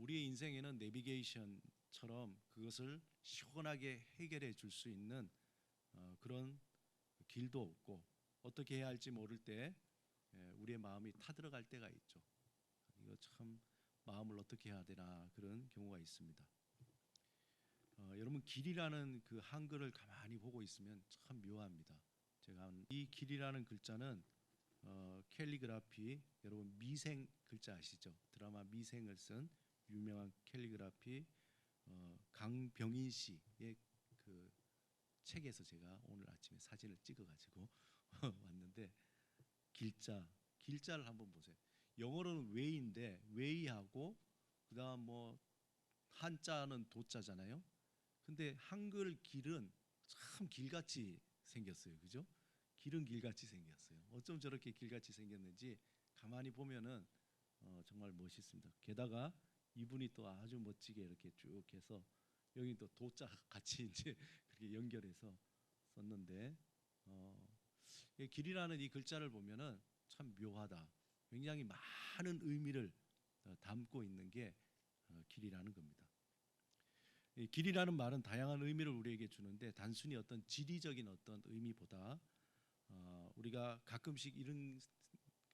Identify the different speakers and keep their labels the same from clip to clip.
Speaker 1: 우리의 인생에는 내비게이션처럼 그것을 시원하게 해결해 줄 수 있는 그런 길도 없고, 어떻게 해야 할지 모를 때 우리의 마음이 타들어갈 때가 있죠. 이거 참 마음을 어떻게 해야 되나 그런 경우가 있습니다. 여러분, 길이라는 그 한글을 가만히 보고 있으면 참 묘합니다. 제가 이 길이라는 글자는 캘리그라피, 여러분 미생 글자 아시죠? 드라마 미생을 쓴 유명한 캘리그라피 강병인 씨의 그 책에서 제가 오늘 아침에 사진을 찍어가지고 왔는데, 길자를 한번 보세요. 영어로는 웨이인데 웨이하고 그다음 뭐 한자는 도자잖아요. 근데 한글 길은 참 길같이 생겼어요, 그죠? 길은 길같이 생겼어요. 어쩜 저렇게 길같이 생겼는지 가만히 보면은 정말 멋있습니다. 게다가 이분이 또 아주 멋지게 이렇게 쭉 해서 여기 또 도자 같이 이제 그렇게 연결해서 썼는데, 길이라는 이 글자를 보면은 참 묘하다. 굉장히 많은 의미를 담고 있는 게 길이라는 겁니다. 이 길이라는 말은 다양한 의미를 우리에게 주는데, 단순히 어떤 지리적인 어떤 의미보다 우리가 가끔씩 이런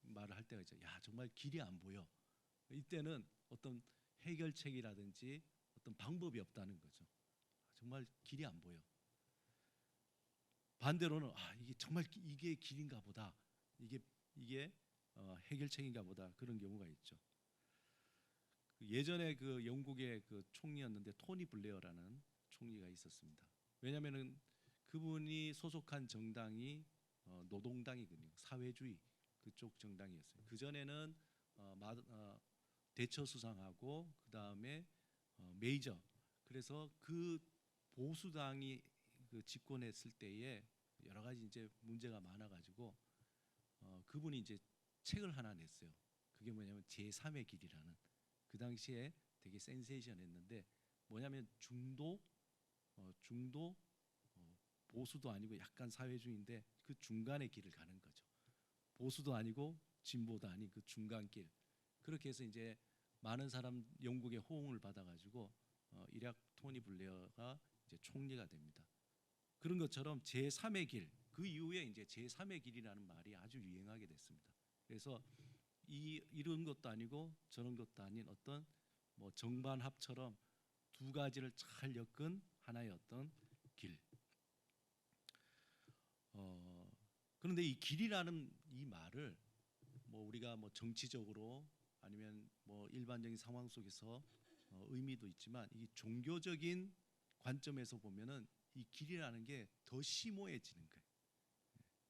Speaker 1: 말을 할 때가 있죠. 야, 정말 길이 안 보여. 이때는 어떤 해결책이라든지 어떤 방법이 없다는 거죠. 정말 길이 안 보여. 반대로는 이게 정말 이게 길인가 보다. 이게 해결책인가 보다. 그런 경우가 있죠. 예전에 그 영국의 그 총리였는데 토니 블레어라는 총리가 있었습니다. 왜냐하면은 그분이 소속한 정당이 노동당이거든요. 사회주의 그쪽 정당이었어요. 그 전에는 대처 수상하고 그 다음에 메이저. 그래서 그 보수당이 그 집권했을 때에 여러 가지 이제 문제가 많아가지고 그분이 이제 책을 하나 냈어요. 그게 뭐냐면 제3의 길이라는. 그 당시에 되게 센세이션했는데 뭐냐면 중도 보수도 아니고 약간 사회주의인데 그 중간의 길을 가는 거죠. 보수도 아니고 진보도 아닌 그 중간길. 그렇게 해서 이제 많은 사람 영국의 호응을 받아가지고 일약 토니 블레어가 이제 총리가 됩니다. 그런 것처럼 제3의 길, 그 이후에 이제 제3의 길이라는 말이 아주 유행하게 됐습니다. 그래서 이런 것도 아니고 저런 것도 아닌 어떤 뭐 정반합처럼 두 가지를 잘 엮은 하나의 어떤 길. 그런데 이 길이라는 이 말을 뭐 우리가 뭐 정치적으로 아니면 뭐 일반적인 상황 속에서 의미도 있지만, 이 종교적인 관점에서 보면은 이 길이라는 게 더 심오해지는 거예요.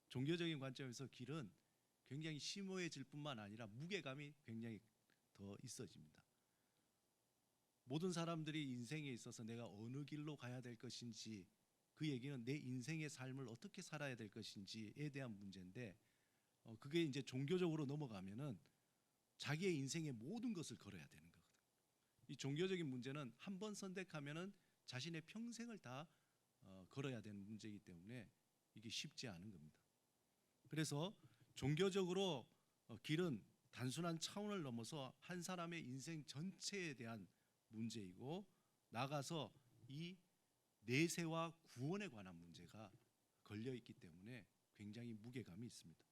Speaker 1: 종교적인 관점에서 길은 굉장히 심오해질 뿐만 아니라 무게감이 굉장히 더 있어집니다. 모든 사람들이 인생에 있어서 내가 어느 길로 가야 될 것인지, 그 얘기는 내 인생의 삶을 어떻게 살아야 될 것인지에 대한 문제인데, 그게 이제 종교적으로 넘어가면은 자기의 인생의 모든 것을 걸어야 되는 거거든요. 이 종교적인 문제는 한 번 선택하면은 자신의 평생을 다 걸어야 되는 문제이기 때문에 이게 쉽지 않은 겁니다. 그래서 종교적으로 길은 단순한 차원을 넘어서 한 사람의 인생 전체에 대한 문제이고, 나가서 이 내세와 구원에 관한 문제가 걸려 있기 때문에 굉장히 무게감이 있습니다.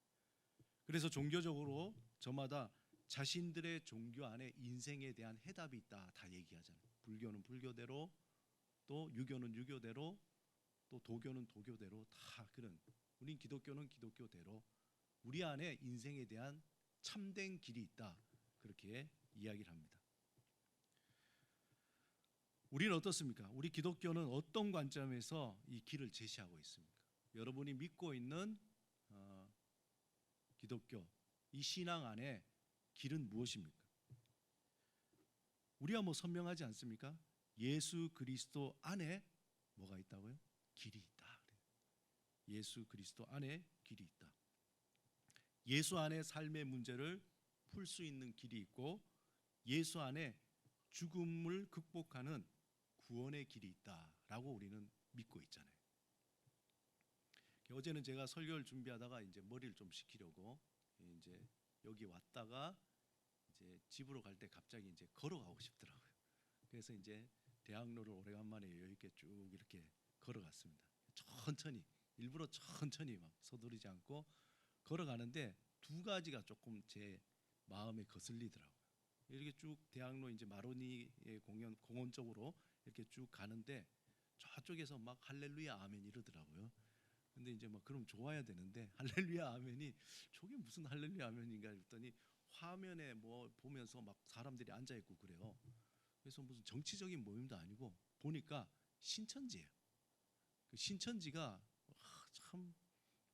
Speaker 1: 그래서 종교적으로 저마다 자신들의 종교 안에 인생에 대한 해답이 있다 다 얘기하잖아요. 불교는 불교대로, 또 유교는 유교대로, 또 도교는 도교대로 다 그런, 우린 기독교는 기독교대로 우리 안에 인생에 대한 참된 길이 있다, 그렇게 이야기를 합니다. 우리는 어떻습니까? 우리 기독교는 어떤 관점에서 이 길을 제시하고 있습니까? 여러분이 믿고 있는 기독교, 이 신앙 안에 길은 무엇입니까? 우리가 뭐 선명하지 않습니까? 예수 그리스도 안에 뭐가 있다고요? 길이 있다. 예수 그리스도 안에 길이 있다. 예수 안에 삶의 문제를 풀 수 있는 길이 있고, 예수 안에 죽음을 극복하는 구원의 길이 있다라고 우리는 믿고 있잖아요. 어제는 제가 설교를 준비하다가 이제 머리를 좀 식히려고 이제 여기 왔다가 이제 집으로 갈 때 갑자기 이제 걸어가고 싶더라고요. 그래서 이제 대학로를 오래간만에 여유 있게 쭉 이렇게 걸어갔습니다. 천천히, 일부러 천천히 막 서두르지 않고 걸어가는데 두 가지가 조금 제 마음에 거슬리더라고요. 이렇게 쭉 대학로 이제 마로니의 공원 쪽으로 이렇게 쭉 가는데 저쪽에서 막 할렐루야 아멘 이러더라고요. 근데 이제 막 그럼 좋아야 되는데 할렐루야 아멘이 저게 무슨 할렐루야 아멘인가 했더니 화면에 뭐 보면서 막 사람들이 앉아 있고 그래요. 그래서 무슨 정치적인 모임도 아니고 보니까 신천지예요. 그 신천지가 참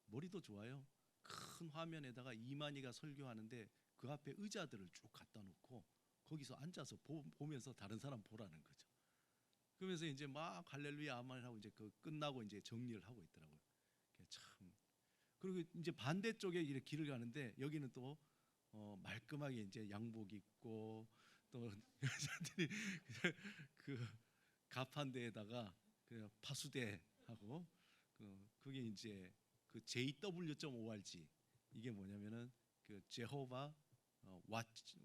Speaker 1: 머리도 좋아요. 큰 화면에다가 이만희가 설교하는데 그 앞에 의자들을 쭉 갖다 놓고 거기서 앉아서 보면서 다른 사람 보라는 거죠. 그러면서 이제 막 할렐루야 아멘 하고 이제 그 끝나고 이제 정리를 하고 있더라고요. 참. 그리고 이제 반대쪽에 이렇게 길을 가는데 여기는 또 말끔하게 이제 양복 입고 또 여자들이 그 가판대에다가 그 파수대하고 그게 이제 그 JW.org 이게 뭐냐면은 그 제호바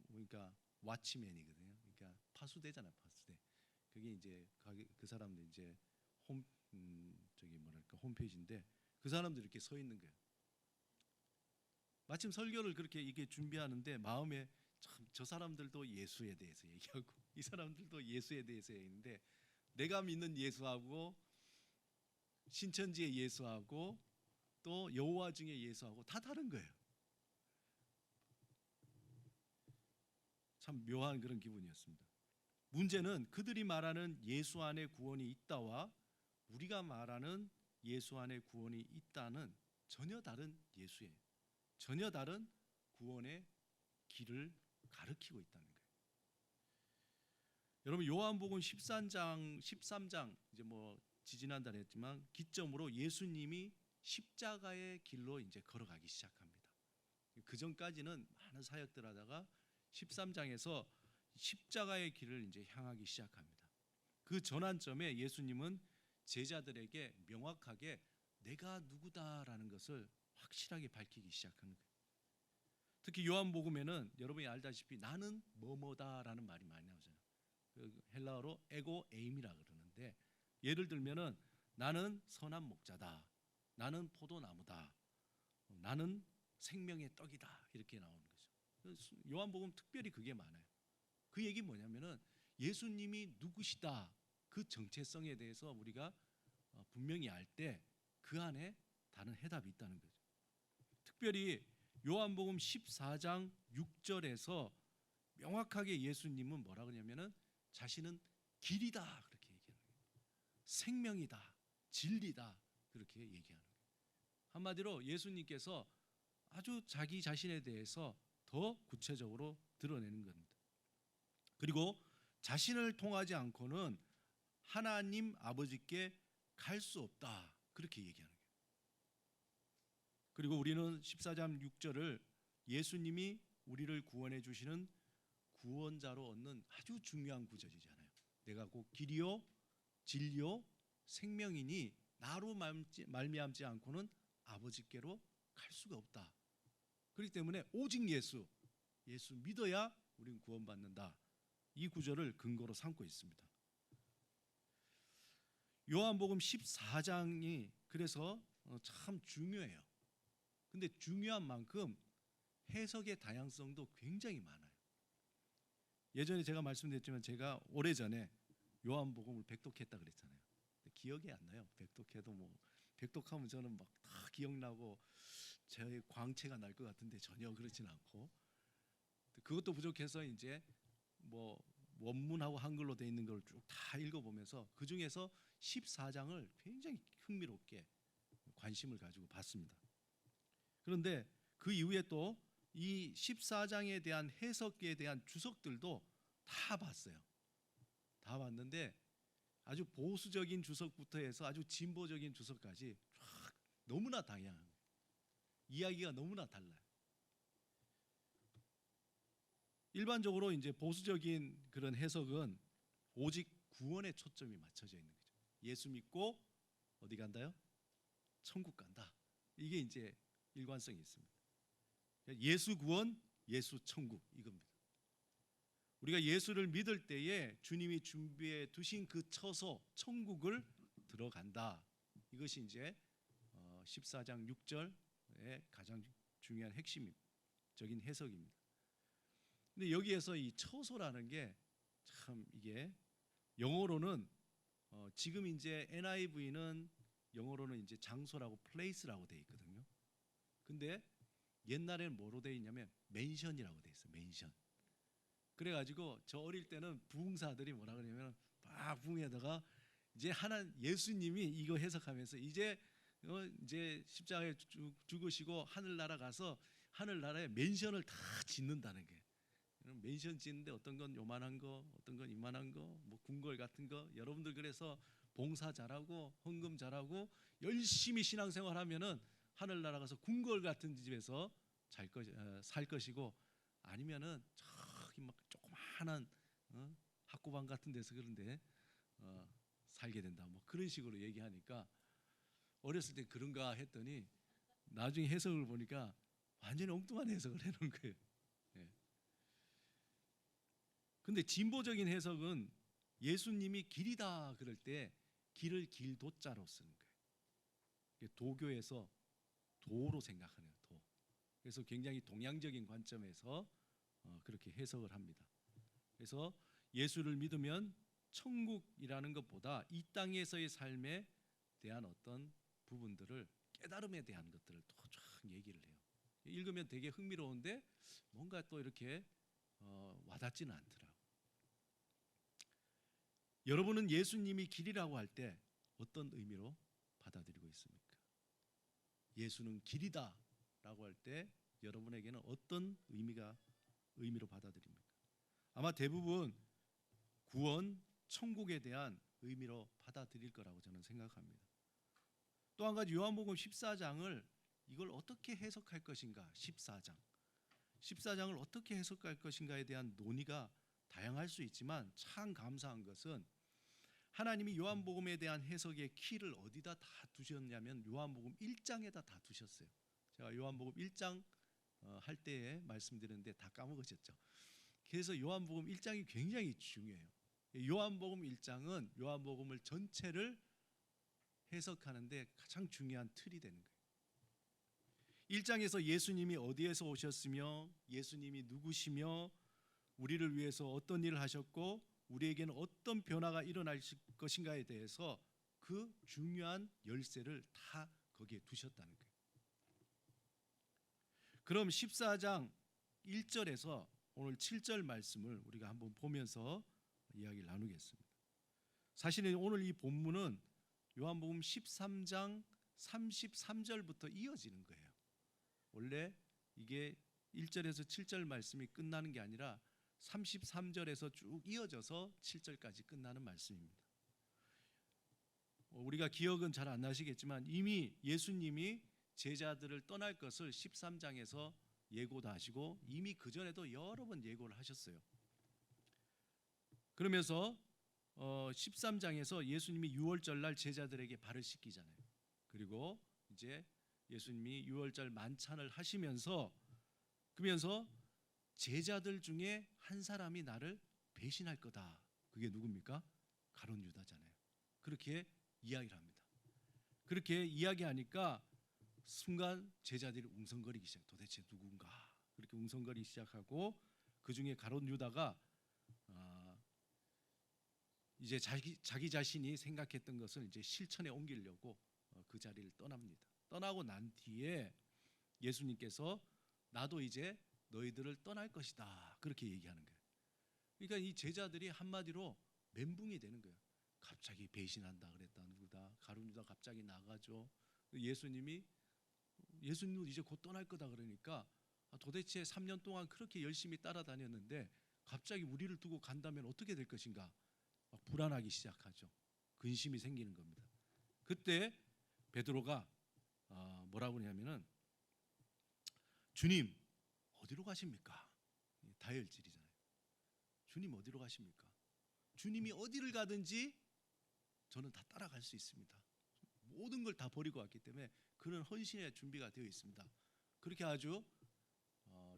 Speaker 1: 그러니까 와치맨이거든요. 그러니까 파수대잖아요, 파수대. 그게 이제 그 사람들 이제 홈 저기 뭐랄까 홈페이지인데 그 사람들이 이렇게 서 있는 거예요. 마침 설교를 그렇게 이게 준비하는데 마음에 참 저 사람들도 예수에 대해서 얘기하고 이 사람들도 예수에 대해서 얘기하는데 내가 믿는 예수하고 신천지의 예수하고 또 여호와 중에 예수하고 다 다른 거예요. 참 묘한 그런 기분이었습니다. 문제는 그들이 말하는 예수 안에 구원이 있다와 우리가 말하는 예수 안에 구원이 있다는 전혀 다른 예수예요. 전혀 다른 구원의 길을 가르치고 있다는 거예요. 여러분 요한복음 13장 이제 뭐 지지난달에 했지만 기점으로 예수님이 십자가의 길로 이제 걸어가기 시작합니다. 그 전까지는 많은 사역들 하다가 13장에서 십자가의 길을 이제 향하기 시작합니다. 그 전환점에 예수님은 제자들에게 명확하게 내가 누구다라는 것을 확실하게 밝히기 시작하는 거예요. 특히 요한복음에는 여러분이 알다시피 나는 뭐뭐다라는 말이 많이 나오잖아요. 그 헬라어로 에고 에임이라 그러는데 예를 들면은 나는 선한 목자다. 나는 포도나무다. 나는 생명의 떡이다. 이렇게 나오는 거죠. 요한복음 특별히 그게 많아요. 그 얘기 뭐냐면은 예수님이 누구시다. 그 정체성에 대해서 우리가 분명히 알 때 그 안에 다른 해답이 있다는 거죠. 특별히 요한복음 14장 6절에서 명확하게 예수님은 뭐라 그러냐면은 자신은 길이다 그렇게 얘기하는 거예요. 생명이다, 진리다 그렇게 얘기하는 거예요. 한마디로 예수님께서 아주 자기 자신에 대해서 더 구체적으로 드러내는 겁니다. 그리고 자신을 통하지 않고는 하나님 아버지께 갈 수 없다 그렇게 얘기하는 거예요. 그리고 우리는 14장 6절을 예수님이 우리를 구원해 주시는 구원자로 얻는 아주 중요한 구절이잖아요. 내가 곧 길이요 진리요 생명이니 나로 말미암지 않고는 아버지께로 갈 수가 없다. 그렇기 때문에 오직 예수 믿어야 우리는 구원받는다. 이 구절을 근거로 삼고 있습니다. 요한복음 14장이 그래서 참 중요해요. 근데 중요한 만큼 해석의 다양성도 굉장히 많아요. 예전에 제가 말씀드렸지만 제가 오래전에 요한복음을 백독했다 그랬잖아요. 기억이 안 나요. 백독해도 뭐 백독하면 저는 막 다 기억나고 제 광채가 날 것 같은데 전혀 그렇진 않고 그것도 부족해서 이제 뭐 원문하고 한글로 돼 있는 걸 쭉 다 읽어보면서 그 중에서 14장을 굉장히 흥미롭게 관심을 가지고 봤습니다. 그런데 그 이후에 또 이 14장에 대한 해석에 대한 주석들도 다 봤어요. 다 봤는데 아주 보수적인 주석부터 해서 아주 진보적인 주석까지 쫙 너무나 다양한 거예요. 이야기가 너무나 달라요. 일반적으로 이제 보수적인 그런 해석은 오직 구원에 초점이 맞춰져 있는 거죠. 예수 믿고 어디 간다요? 천국 간다. 이게 이제 일관성이 있습니다. 예수 구원, 예수 천국 이겁니다. 우리가 예수를 믿을 때에 주님이 준비해 두신 그 처소 천국을 들어간다. 이것이 이제 14장 6절의 가장 중요한 핵심적인 해석입니다. 근데 여기에서 이 처소라는 게 참 이게 영어로는 지금 이제 NIV는 영어로는 이제 장소라고 place라고 돼 있거든요. 근데 옛날에는 뭐로 돼 있냐면 맨션이라고 돼 있어요. 맨션. 그래가지고 저 어릴 때는 부흥사들이 뭐라 그러냐면 막 부흥에다가 이제 하나 예수님이 이거 해석하면서 이제 십자가에 죽으시고 하늘나라 가서 하늘나라에 맨션을 다 짓는다는 게. 맨션 짓는데 어떤 건 요만한 거, 어떤 건 이만한 거, 뭐 궁궐 같은 거. 여러분들 그래서 봉사 잘하고 헌금 잘하고 열심히 신앙생활하면은 하늘나라 가서 궁궐 같은 집에서 살 것이고, 아니면은 저기 막 조그마한 학구방 같은 데서 그런데 살게 된다. 뭐 그런 식으로 얘기하니까 어렸을 때 그런가 했더니 나중에 해석을 보니까 완전히 엉뚱한 해석을 해놓은 거예요. 예. 근데 진보적인 해석은 예수님이 길이다 그럴 때 길을 길도자로 쓰는 거예요. 도교에서 도로 생각하는 도. 그래서 굉장히 동양적인 관점에서 그렇게 해석을 합니다. 그래서 예수를 믿으면 천국이라는 것보다 이 땅에서의 삶에 대한 어떤 부분들을 깨달음에 대한 것들을 또 쫙 얘기를 해요. 읽으면 되게 흥미로운데 뭔가 또 이렇게 와닿지는 않더라고요. 여러분은 예수님이 길이라고 할 때 어떤 의미로 받아들이고 있습니까? 예수는 길이다라고 할 때 여러분에게는 어떤 의미로 받아들입니까? 아마 대부분 구원, 천국에 대한 의미로 받아들일 거라고 저는 생각합니다. 또 한 가지 요한복음 14장을 이걸 어떻게 해석할 것인가? 14장을 어떻게 해석할 것인가에 대한 논의가 다양할 수 있지만 참 감사한 것은 하나님이 요한복음에 대한 해석의 키를 어디다 다 두셨냐면 요한복음 1장에다 다 두셨어요. 제가 요한복음 1장 할 때에 말씀드렸는데 다 까먹으셨죠. 그래서 요한복음 1장이 굉장히 중요해요. 요한복음 1장은 요한복음을 전체를 해석하는데 가장 중요한 틀이 되는 거예요. 1장에서 예수님이 어디에서 오셨으며 예수님이 누구시며 우리를 위해서 어떤 일을 하셨고 우리에게는 어떤 변화가 일어날 것인가에 대해서 그 중요한 열쇠를 다 거기에 두셨다는 거예요. 그럼 14장 1절에서 오늘 7절 말씀을 우리가 한번 보면서 이야기를 나누겠습니다. 사실은 오늘 이 본문은 요한복음 13장 33절부터 이어지는 거예요. 원래 이게 1절에서 7절 말씀이 끝나는 게 아니라 33절에서 쭉 이어져서 7절까지 끝나는 말씀입니다. 우리가 기억은 잘 안 나시겠지만 이미 예수님이 제자들을 떠날 것을 13장에서 예고도 하시고 이미 그 전에도 여러 번 예고를 하셨어요. 그러면서 13장에서 예수님이 유월절 날 제자들에게 발을 씻기잖아요. 그리고 이제 예수님이 유월절 만찬을 하시면서 그러면서 제자들 중에 한 사람이 나를 배신할 거다. 그게 누굽니까? 가룟 유다잖아요. 그렇게 이야기를 합니다. 그렇게 이야기하니까 순간 제자들이 웅성거리기 시작. 도대체 누군가? 그렇게 웅성거리기 시작하고 그 중에 가룟 유다가 이제 자기 자신이 생각했던 것을 이제 실천에 옮기려고 그 자리를 떠납니다. 떠나고 난 뒤에 예수님께서 나도 이제 너희들을 떠날 것이다. 그렇게 얘기하는 거예요. 그러니까 이 제자들이 한마디로 멘붕이 되는 거예요. 갑자기 배신한다 그랬다 누구다. 가룟 유다 갑자기 나가죠. 예수님도 이제 곧 떠날 거다 그러니까 도대체 3년 동안 그렇게 열심히 따라다녔는데 갑자기 우리를 두고 간다면 어떻게 될 것인가? 막 불안하기 시작하죠. 근심이 생기는 겁니다. 그때 베드로가 뭐라고 하냐면은 주님 어디로 가십니까? 다혈질이잖아요. 주님 어디로 가십니까? 주님이 어디를 가든지 저는 다 따라갈 수 있습니다. 모든 걸 다 버리고 왔기 때문에 그런 헌신의 준비가 되어 있습니다. 그렇게 아주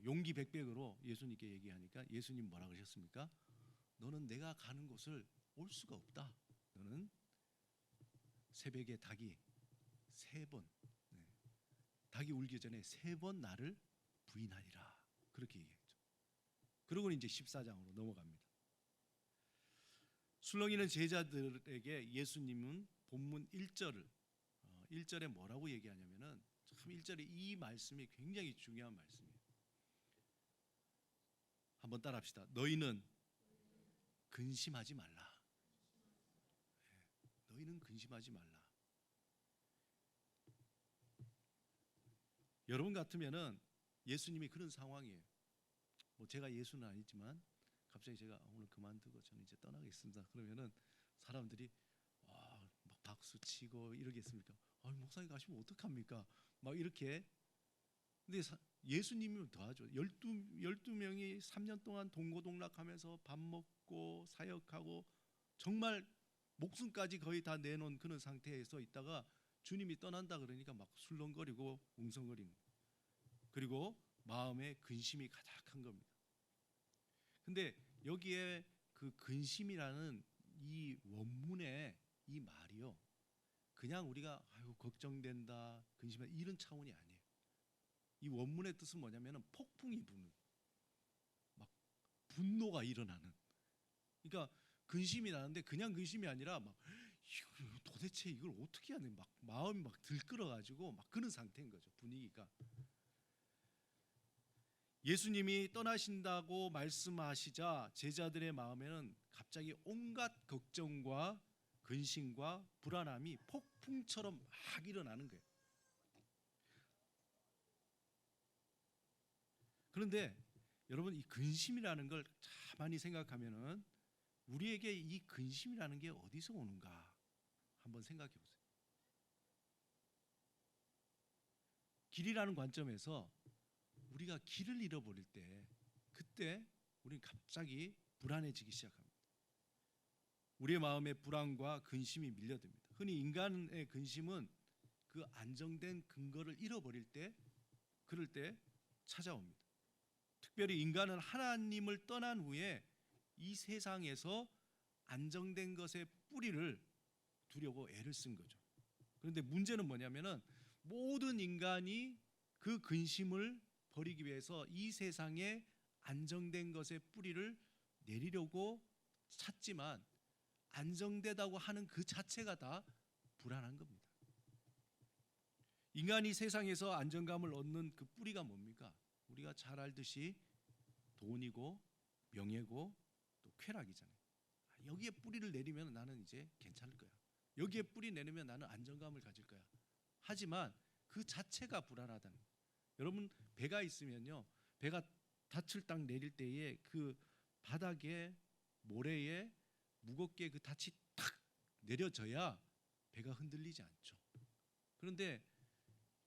Speaker 1: 용기 백백으로 예수님께 얘기하니까 예수님 뭐라 그러셨습니까? 너는 내가 가는 곳을 올 수가 없다. 너는 새벽에 닭이 세 번, 닭이 울기 전에 세 번 나를 부인하리라. 그렇게 얘기했죠. 그러고 이제 14장으로 넘어갑니다. 술렁이는 제자들에게 예수님은 본문 1절에 뭐라고 얘기하냐면은 참 1절에 이 말씀이 굉장히 중요한 말씀이에요. 한번 따라합시다. 너희는 근심하지 말라. 너희는 근심하지 말라. 여러분 같으면은 예수님이 그런 상황이에요. 뭐 제가 예수는 아니지만 갑자기 제가 오늘 그만두고 저는 이제 떠나겠습니다. 그러면은 사람들이 막 박수 치고 이러겠습니까? 목사님 가시면 어떡합니까? 막 이렇게. 근데 예수님이면 더하죠. 12명이 3년 동안 동고동락하면서 밥 먹고 사역하고 정말 목숨까지 거의 다 내놓은 그런 상태에서 있다가 주님이 떠난다 그러니까 막 술렁거리고 웅성거리는, 그리고 마음에 근심이 가득한 겁니다. 근데 여기에 그 근심이라는 이 원문의 이 말이요, 그냥 우리가 아이고 걱정된다, 근심한다 이런 차원이 아니에요. 이 원문의 뜻은 뭐냐면은 폭풍이 부는, 막 분노가 일어나는. 그러니까 근심이 나는데 그냥 근심이 아니라 막 도대체 이걸 어떻게 해야 돼? 막 마음이 막 들끓어가지고 막 그런 상태인 거죠. 분위기가. 예수님이 떠나신다고 말씀하시자 제자들의 마음에는 갑자기 온갖 걱정과 근심과 불안함이 폭풍처럼 막 일어나는 거예요. 그런데 여러분, 이 근심이라는 걸 가만히 생각하면은 우리에게 이 근심이라는 게 어디서 오는가 한번 생각해 보세요. 길이라는 관점에서 우리가 길을 잃어버릴 때, 그때 우리는 갑자기 불안해지기 시작합니다. 우리의 마음에 불안과 근심이 밀려듭니다. 흔히 인간의 근심은 그 안정된 근거를 잃어버릴 때, 그럴 때 찾아옵니다. 특별히 인간은 하나님을 떠난 후에 이 세상에서 안정된 것의 뿌리를 두려고 애를 쓴 거죠. 그런데 문제는 뭐냐면은 모든 인간이 그 근심을 버리기 위해서 이 세상에 안정된 것의 뿌리를 내리려고 찾지만 안정되다고 하는 그 자체가 다 불안한 겁니다. 인간이 세상에서 안정감을 얻는 그 뿌리가 뭡니까? 우리가 잘 알듯이 돈이고 명예고 또 쾌락이잖아요. 여기에 뿌리를 내리면 나는 이제 괜찮을 거야. 여기에 뿌리 내리면 나는 안정감을 가질 거야. 하지만 그 자체가 불안하다는 거예요. 여러분, 배가 있으면요, 배가 닻을 딱 내릴 때에 그 바닥에 모래에 무겁게 그 닻이 탁 내려져야 배가 흔들리지 않죠. 그런데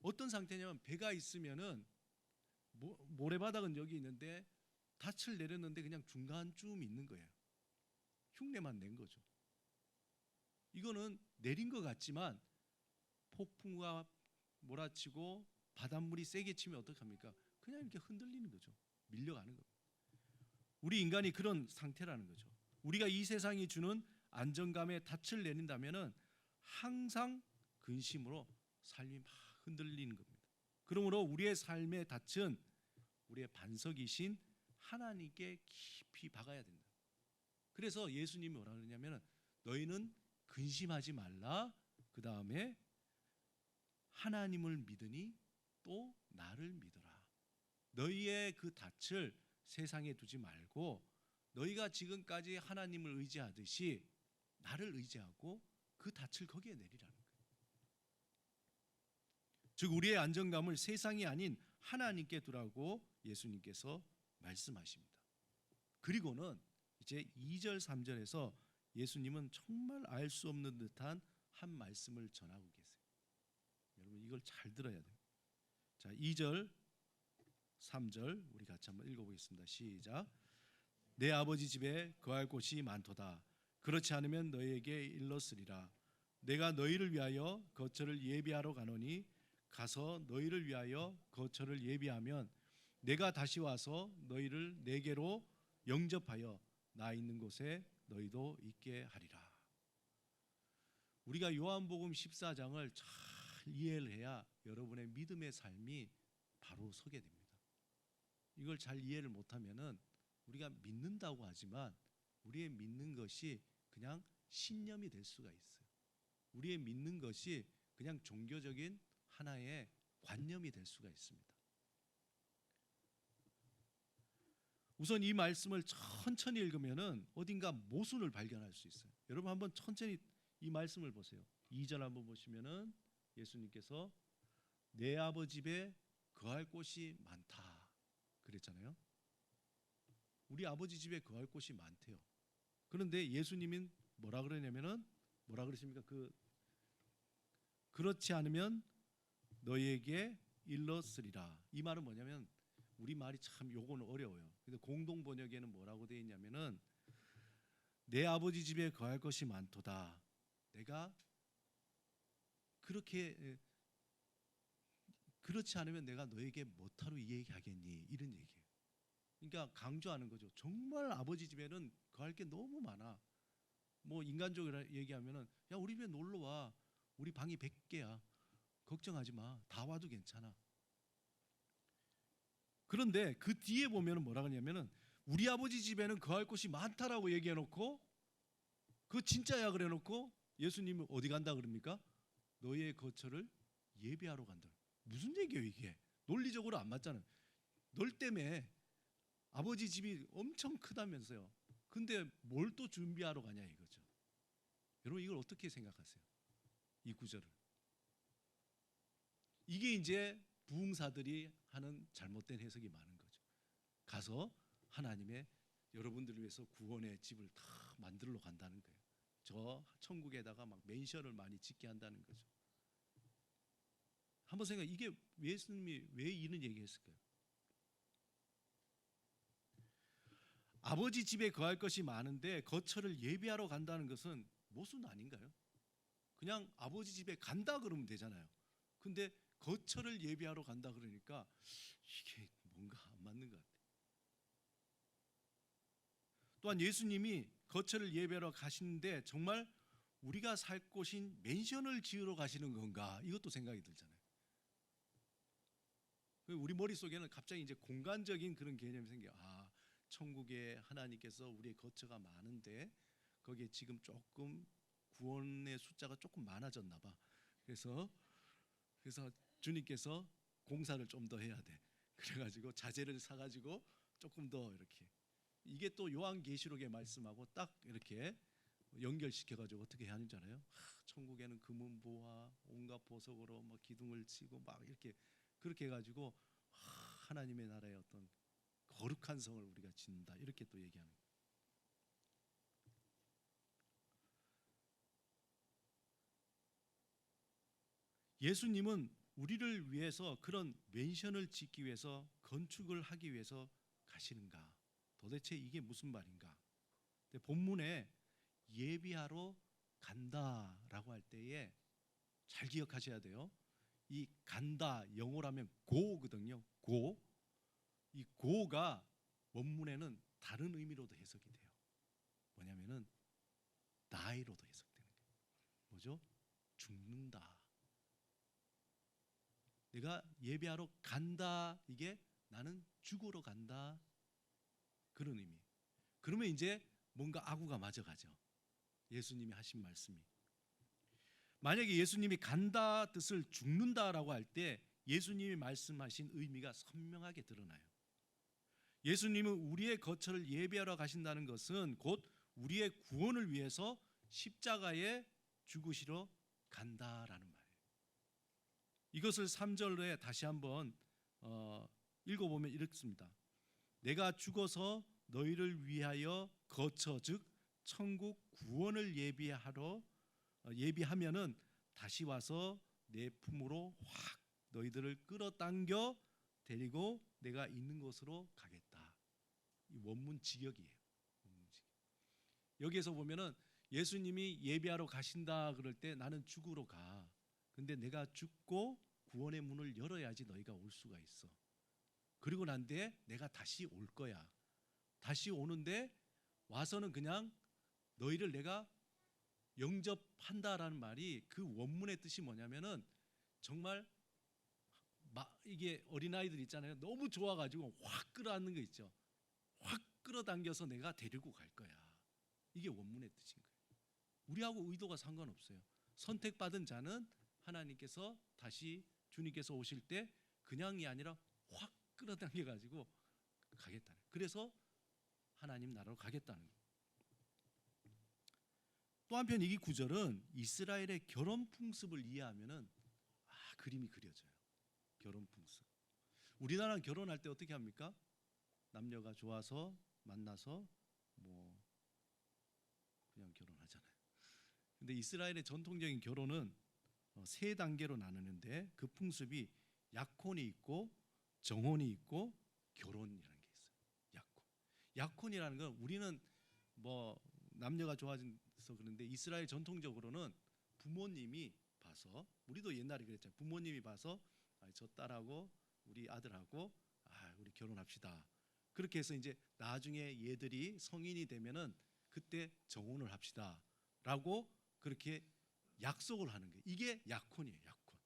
Speaker 1: 어떤 상태냐면 배가 있으면은 모래바닥은 여기 있는데 닻을 내렸는데 그냥 중간쯤 있는 거예요. 흉내만 낸 거죠. 이거는 내린 것 같지만 폭풍과 몰아치고 바닷물이 세게 치면 어떡합니까? 그냥 이렇게 흔들리는 거죠. 밀려가는 겁니다. 우리 인간이 그런 상태라는 거죠. 우리가 이 세상이 주는 안정감에 닻을 내린다면은 항상 근심으로 삶이 막 흔들리는 겁니다. 그러므로 우리의 삶의 닻은 우리의 반석이신 하나님께 깊이 박아야 된다. 그래서 예수님이 뭐라 그러냐면은 너희는 근심하지 말라. 그 다음에 하나님을 믿으니 또 나를 믿어라. 너희의 그 닻을 세상에 두지 말고 너희가 지금까지 하나님을 의지하듯이 나를 의지하고 그 닻을 거기에 내리라는 거예요. 즉 우리의 안정감을 세상이 아닌 하나님께 두라고 예수님께서 말씀하십니다. 그리고는 이제 2절 3절에서 예수님은 정말 알 수 없는 듯한 한 말씀을 전하고 계세요. 여러분 이걸 잘 들어야 돼요. 자, 2절 3절 우리 같이 한번 읽어보겠습니다. 시작. 내 아버지 집에 거할 곳이 많도다. 그렇지 않으면 너희에게 일렀으리라. 내가 너희를 위하여 거처를 예비하러 가노니 가서 너희를 위하여 거처를 예비하면 내가 다시 와서 너희를 내게로 영접하여 나 있는 곳에 너희도 있게 하리라. 우리가 요한복음 14장을 잘 이해를 해야 여러분의 믿음의 삶이 바로 서게 됩니다. 이걸 잘 이해를 못하면은 우리가 믿는다고 하지만 우리의 믿는 것이 그냥 신념이 될 수가 있어요. 우리의 믿는 것이 그냥 종교적인 하나의 관념이 될 수가 있습니다. 우선 이 말씀을 천천히 읽으면은 어딘가 모순을 발견할 수 있어요. 여러분 한번 천천히 이 말씀을 보세요. 2절 한번 보시면은 예수님께서 내 아버지 집에 거할 곳이 많다 그랬잖아요. 우리 아버지 집에 거할 곳이 많대요. 그런데 예수님은 뭐라 그러냐면은 뭐라 그러십니까? 그렇지 않으면 너희에게 일렀으리라. 이 말은 뭐냐면 우리 말이 참 요거는 어려워요. 근데 공동 번역에는 뭐라고 되어 있냐면은 내 아버지 집에 거할 것이 많도다. 내가 그렇지 않으면 내가 너에게 뭐하러 얘기하겠니? 이런 얘기예요. 그러니까 강조하는 거죠. 정말 아버지 집에는 거할 게 너무 많아. 뭐 인간적으로 얘기하면은 야 우리 집에 놀러 와. 우리 방이 100개야. 걱정하지 마. 다 와도 괜찮아. 그런데 그 뒤에 보면은 뭐라 그러냐면은 우리 아버지 집에는 거할 곳이 많다라고 얘기해 놓고 그거 진짜야 그래 놓고 예수님은 어디 간다 그럽니까? 너희의 거처를 예비하러 간다. 무슨 얘기예요 이게? 논리적으로 안 맞잖아요. 널 때문에 아버지 집이 엄청 크다면서요. 근데 뭘 또 준비하러 가냐 이거죠. 여러분 이걸 어떻게 생각하세요? 이 구절을. 이게 이제 부흥사들이 하는 잘못된 해석이 많은 거죠. 가서 하나님의 여러분들을 위해서 구원의 집을 다 만들러 간다는 거예요. 저 천국에다가 막 맨션을 많이 짓게 한다는 거죠. 한번 생각해. 이게 예수님이 왜 이런 얘기했을까요? 아버지 집에 거할 것이 많은데 거처를 예비하러 간다는 것은 모순 아닌가요? 그냥 아버지 집에 간다 그러면 되잖아요. 근데 거처를 예비하러 간다 그러니까 이게 뭔가 안 맞는 것 같아요. 또한 예수님이 거처를 예비하러 가시는데 정말 우리가 살 곳인 맨션을 지으러 가시는 건가? 이것도 생각이 들잖아요. 우리 머릿속에는 갑자기 이제 공간적인 그런 개념이 생겨요. 아, 천국에 하나님께서 우리의 거처가 많은데 거기에 지금 조금 구원의 숫자가 조금 많아졌나 봐. 그래서 주님께서 공사를 좀 더 해야 돼. 그래가지고 자재를 사가지고 조금 더 이렇게 이게 또 요한계시록의 말씀하고 딱 이렇게 연결시켜가지고 어떻게 하는 줄 알아요? 천국에는 금은보화 온갖 보석으로 뭐 기둥을 치고 막 이렇게 그렇게 해가지고 하나님의 나라의 어떤 거룩한 성을 우리가 짓는다 이렇게 또 얘기하는 거예요. 예수님은 우리를 위해서 그런 맨션을 짓기 위해서 건축을 하기 위해서 가시는가? 도대체 이게 무슨 말인가? 본문에 예비하러 간다라고 할 때에 잘 기억하셔야 돼요. 이 간다 영어로 하면 go거든요. go. 이 go가 원문에는 다른 의미로도 해석이 돼요. 뭐냐면은 die로도 해석되는 거예요. 뭐죠? 죽는다. 내가 예배하러 간다. 이게 나는 죽으러 간다. 그런 의미. 그러면 이제 뭔가 아구가 맞아가죠. 예수님이 하신 말씀이. 만약에 예수님이 간다 뜻을 죽는다라고 할 때 예수님이 말씀하신 의미가 선명하게 드러나요. 예수님은 우리의 거처를 예비하러 가신다는 것은 곧 우리의 구원을 위해서 십자가에 죽으시러 간다라는 말이에요. 이것을 3절에 다시 한번 읽어보면 이렇습니다. 내가 죽어서 너희를 위하여 거처 즉 천국 구원을 예비하면은 다시 와서 내 품으로 확 너희들을 끌어당겨 데리고 내가 있는 곳으로 가겠다. 이 원문 직역이에요. 여기에서 보면은 예수님이 예비하러 가신다 그럴 때 나는 죽으러 가. 근데 내가 죽고 구원의 문을 열어야지 너희가 올 수가 있어. 그리고 난 뒤에 내가 다시 올 거야. 다시 오는데 와서는 그냥 너희를 내가 영접한다라는 말이 그 원문의 뜻이 뭐냐면은 정말 이게 어린아이들 있잖아요. 너무 좋아가지고 확 끌어안는 거 있죠. 확 끌어당겨서 내가 데리고 갈 거야. 이게 원문의 뜻인 거예요. 우리하고 의도가 상관없어요. 선택받은 자는 하나님께서 다시 주님께서 오실 때 그냥이 아니라 확 끌어당겨 가지고 가겠다는. 그래서 하나님 나라로 가겠다는 거예요. 또 한편 이 구절은 이스라엘의 결혼 풍습을 이해하면은 그림이 그려져요. 결혼 풍습. 우리나라는 결혼할 때 어떻게 합니까? 남녀가 좋아서 만나서 뭐 그냥 결혼하잖아요. 근데 이스라엘의 전통적인 결혼은 세 단계로 나누는데 그 풍습이 약혼이 있고 정혼이 있고 결혼이라는 게 있어요. 약혼이라는 건 우리는 뭐 남녀가 좋아서 그런데 이스라엘 전통적으로는 부모님이 봐서, 우리도 옛날에 그랬잖아요. 부모님이 봐서 저 딸하고 우리 아들하고 우리 결혼합시다. 그렇게 해서 이제 나중에 얘들이 성인이 되면은 그때 정혼을 합시다라고 그렇게 약속을 하는 거예요. 이게 약혼이에요. 약혼.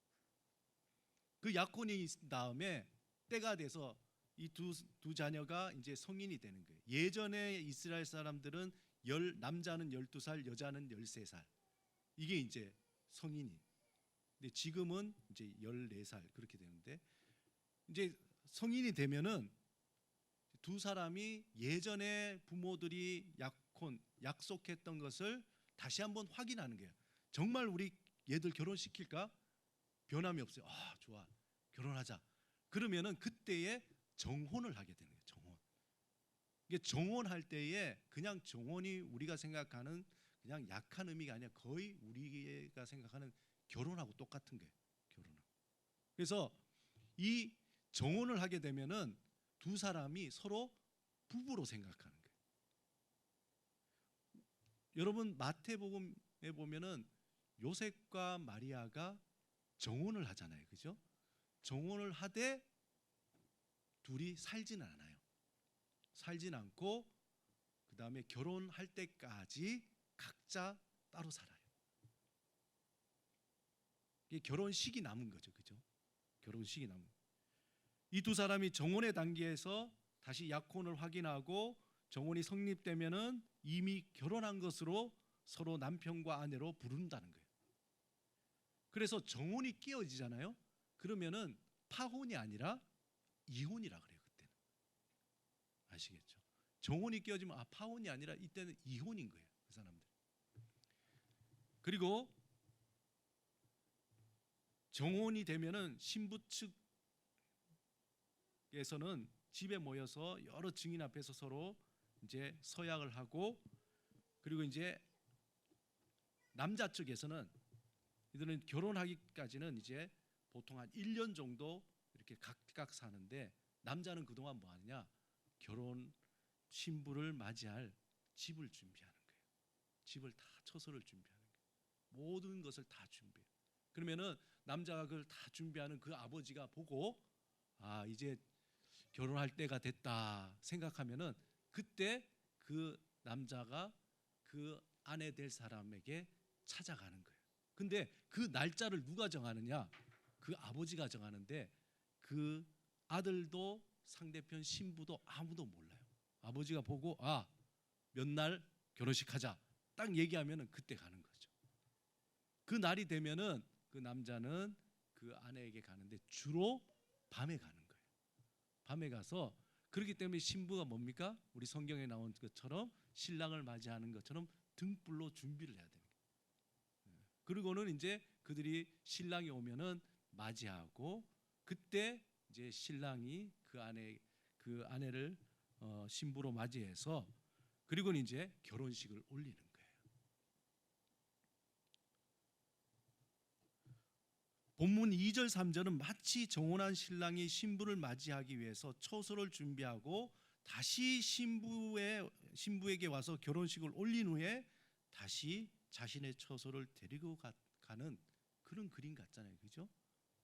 Speaker 1: 그 약혼이 있은 다음에 때가 돼서 이 두 자녀가 이제 성인이 되는 거예요. 예전에 이스라엘 사람들은 남자는 12살, 여자는 13살. 이게 이제 성인이. 근데 지금은 이제 14살 그렇게 되는데, 이제 성인이 되면은 두 사람이 예전에 부모들이 약속했던 것을 다시 한번 확인하는 거예요. 정말 우리 얘들 결혼시킬까? 변함이 없어요. 좋아. 결혼하자. 그러면은 그때에 정혼을 하게 되는 거예요. 정혼. 이게 정혼할 때에 그냥 정혼이 우리가 생각하는 그냥 약한 의미가 아니라 거의 우리가 생각하는 결혼하고 똑같은 거예요. 결혼하고. 그래서 이 정혼을 하게 되면은 두 사람이 서로 부부로 생각하는 거예요. 여러분 마태복음에 보면은 요셉과 마리아가 정혼을 하잖아요. 그죠? 정혼을 하되 둘이 살지는 않아요. 살진 않고 그 다음에 결혼할 때까지 각자 따로 살아요. 이게 결혼식이 남은 거죠. 그죠? 결혼식이 남은. 이 두 사람이 정혼의 단계에서 다시 약혼을 확인하고 정혼이 성립되면은 이미 결혼한 것으로 서로 남편과 아내로 부른다는 거예요. 그래서 정혼이 깨어지잖아요. 그러면은 파혼이 아니라 이혼이라 그래요. 그때는. 아시겠죠? 정혼이 깨어지면 파혼이 아니라 이때는 이혼인 거예요. 그 사람들. 그리고 정혼이 되면은 신부 측에서는 집에 모여서 여러 증인 앞에서 서로 이제 서약을 하고, 그리고 이제 남자 측에서는 이들은 결혼하기까지는 이제 보통 한 1년 정도 이렇게 각각 사는데, 남자는 그동안 뭐 하느냐? 결혼 신부를 맞이할 집을 준비하는 거예요. 집을 다 처소를 준비하는 거예요. 모든 것을 다 준비해요. 그러면은 남자가 그걸 다 준비하는 그 아버지가 보고 이제 결혼할 때가 됐다 생각하면은 그때 그 남자가 그 아내 될 사람에게 찾아가는 거예요. 근데 그 날짜를 누가 정하느냐? 그 아버지가 정하는데 그 아들도 상대편 신부도 아무도 몰라요. 아버지가 보고 몇 날 결혼식 하자 딱 얘기하면은 그때 가는 거죠. 그 날이 되면은 그 남자는 그 아내에게 가는데 주로 밤에 가는 거예요. 밤에 가서, 그렇기 때문에 신부가 뭡니까? 우리 성경에 나온 것처럼 신랑을 맞이하는 것처럼 등불로 준비를 해야 됩니다. 그리고는 이제 그들이 신랑이 오면은 맞이하고, 그때 이제 신랑이 그 아내를 신부로 맞이해서, 그리고는 이제 결혼식을 올리는 거예요. 본문 2절 3절은 마치 정혼한 신랑이 신부를 맞이하기 위해서 처소를 준비하고 다시 신부에게 와서 결혼식을 올린 후에 다시 자신의 처소를 데리고 가는 그런 그림 같잖아요. 그죠?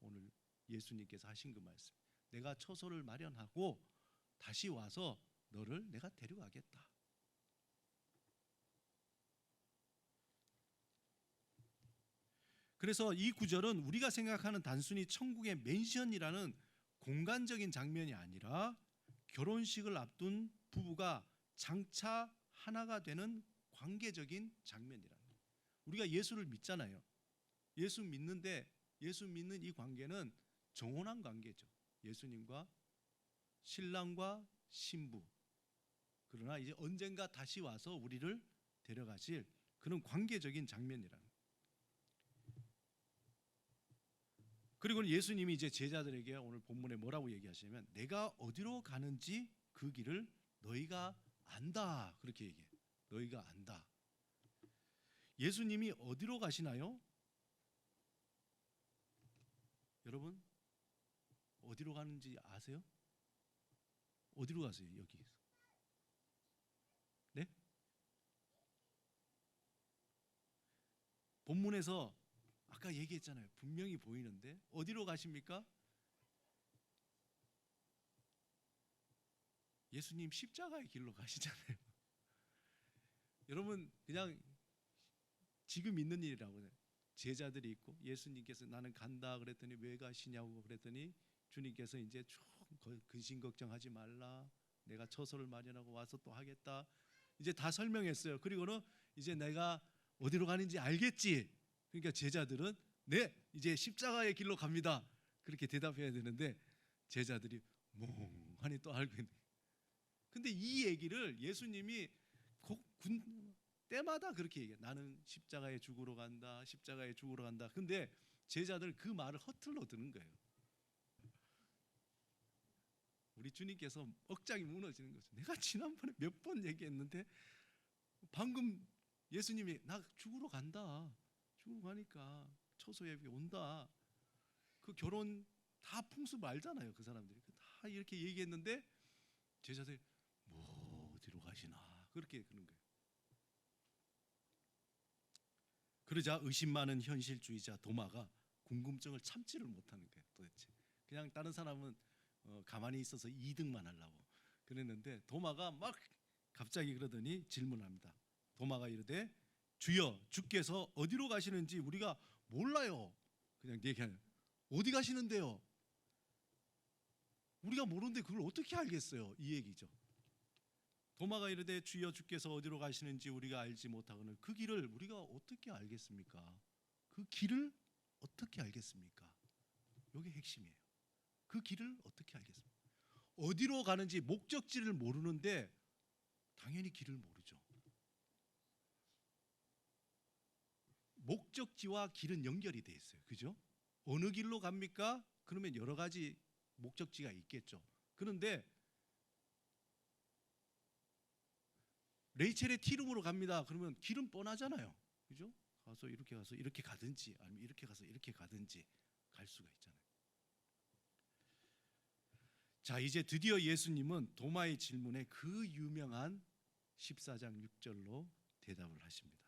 Speaker 1: 오늘 예수님께서 하신 그 말씀. 내가 처소를 마련하고 다시 와서 너를 내가 데려가겠다. 그래서 이 구절은 우리가 생각하는 단순히 천국의 맨션이라는 공간적인 장면이 아니라 결혼식을 앞둔 부부가 장차 하나가 되는 관계적인 장면이라는 거예요. 우리가 예수를 믿잖아요. 예수 믿는데 예수 믿는 이 관계는 정혼한 관계죠. 예수님과 신랑과 신부. 그러나 이제 언젠가 다시 와서 우리를 데려가실 그런 관계적인 장면이라는 거예요. 그리고 예수님이 이제 제자들에게 오늘 본문에 뭐라고 얘기하시냐면 내가 어디로 가는지 그 길을 너희가 안다. 그렇게 얘기해요. 너희가 안다. 예수님이 어디로 가시나요? 여러분 어디로 가는지 아세요? 어디로 가세요? 여기에서. 네? 본문에서 아까 얘기했잖아요. 분명히 보이는데 어디로 가십니까? 예수님 십자가의 길로 가시잖아요. 여러분 그냥 지금 있는 일이라고 해요. 제자들이 있고 예수님께서 나는 간다 그랬더니 왜 가시냐고 그랬더니 주님께서 이제 쭉 근심 걱정하지 말라. 내가 처소를 마련하고 와서 또 하겠다. 이제 다 설명했어요. 그리고는 이제 내가 어디로 가는지 알겠지. 그러니까 제자들은 네, 이제 십자가의 길로 갑니다. 그렇게 대답해야 되는데 제자들이 멍하니 또 알고 있는. 근데 이 얘기를 예수님이 때마다 그렇게 얘기해. 나는 십자가에 죽으러 간다. 십자가에 죽으러 간다. 근데 제자들 그 말을 허틀러 드는 거예요. 우리 주님께서 억장이 무너지는 거죠. 내가 지난번에 몇 번 얘기했는데 방금 예수님이 나 죽으러 간다. 죽으러 가니까 처소에 온다. 그 결혼 다 풍습 알잖아요. 그 사람들이 다 이렇게 얘기했는데 제자들이 뭐 어디로 가시나 그렇게 그런 거예요. 그러자 의심 많은 현실주의자 도마가 궁금증을 참지를 못하는 거예요. 도대체 그냥 다른 사람은 가만히 있어서 2등만 하려고 그랬는데 도마가 막 갑자기 그러더니 질문합니다. 도마가 이르되 주여 주께서 어디로 가시는지 우리가 몰라요. 그냥 얘기하는 어디 가시는데요? 우리가 모르는데 그걸 어떻게 알겠어요? 이 얘기죠. 도마가 이르되 주여 주께서 어디로 가시는지 우리가 알지 못하거늘 그 길을 우리가 어떻게 알겠습니까? 그 길을 어떻게 알겠습니까? 이게 핵심이에요. 그 길을 어떻게 알겠습니까? 어디로 가는지 목적지를 모르는데 당연히 길을 모르죠. 목적지와 길은 연결이 돼 있어요. 그죠? 어느 길로 갑니까? 그러면 여러 가지 목적지가 있겠죠. 그런데 레이첼의 티룸으로 갑니다. 그러면 길은 뻔하잖아요. 그죠? 가서 이렇게 가든지 아니면 이렇게 가서 이렇게 가든지 갈 수가 있잖아요. 자, 이제 드디어 예수님은 도마의 질문에 그 유명한 14장 6절로 대답을 하십니다.